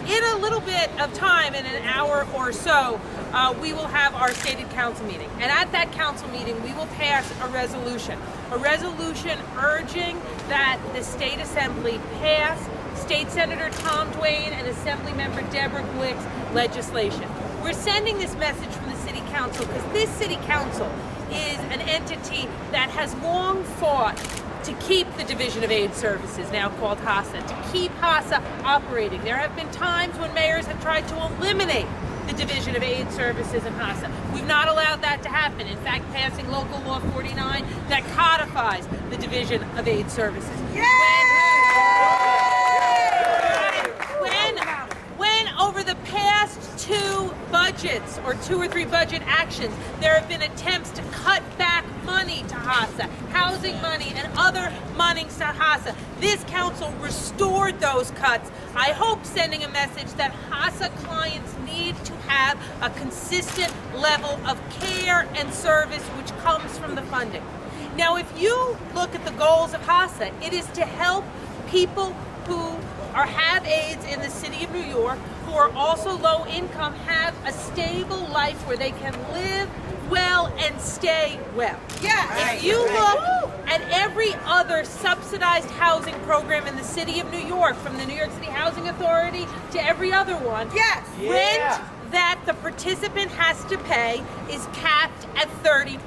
in a little bit of time, in an hour or so, we will have our stated council meeting. And at that council meeting, we will pass a resolution urging that the state assembly pass State Senator Tom Duane and Assembly Member Deborah Glick's legislation. We're sending this message from the City Council because this City Council is an entity that has long fought to keep the Division of Aid Services, now called HASA, to keep HASA operating. There have been times when mayors have tried to eliminate the Division of Aid Services in HASA. We've not allowed that to happen. In fact, passing Local Law 49 that codifies the Division of Aid Services. When over the past two budgets, or 2 or 3 budget actions, there have been attempts to cut back money to HASA, housing money and other monies to HASA. This council restored those cuts. I hope sending a message that HASA clients need to have a consistent level of care and service which comes from the funding. Now, if you look at the goals of HASA, it is to help people who have AIDS in the city of New York, who are also low income, have a stable life where they can live well and stay well. Yeah. If you look at every other subsidized housing program in the city of New York, from the New York City Housing Authority to every other one, rent that the participant has to pay is capped at 30%.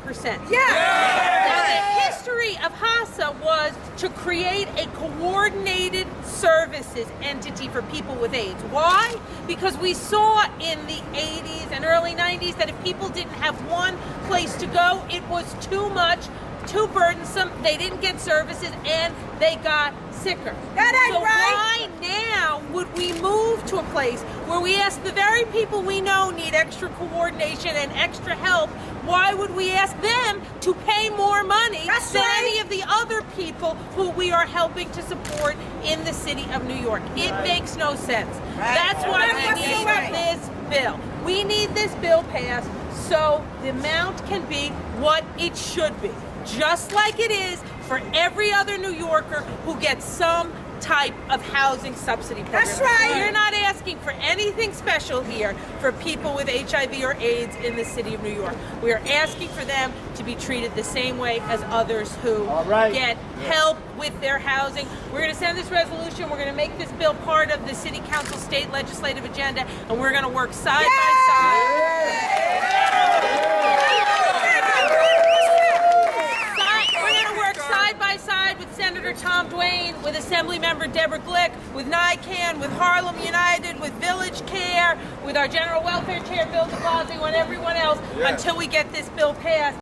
Now, the history of HASA was to create a coordinated services entity for people with AIDS. Why? Because we saw in the 80s and early 90s that if people didn't have one place to go, it was too much, too burdensome, they didn't get services, and they got sicker. So why now would we move to a place where we ask the very people we know need extra coordination and extra help, why would we ask them to pay more money than any of the other people who we are helping to support in the city of New York? It makes no sense. That's why we need this bill. We need this bill passed so the amount can be what it should be, just like it is for every other New Yorker who gets some type of housing subsidy program. That's right. We're not asking for anything special here for people with HIV or AIDS in the city of New York. We are asking for them to be treated the same way as others who get help with their housing. We're going to send this resolution. We're going to make this bill part of the City Council state legislative agenda, and we're going to work side by side. With Senator Tom Duane, with Assembly Member Deborah Glick, with NYCAN, with Harlem United, with Village Care, with our General Welfare Chair Bill de Blasio, and everyone else until we get this bill passed.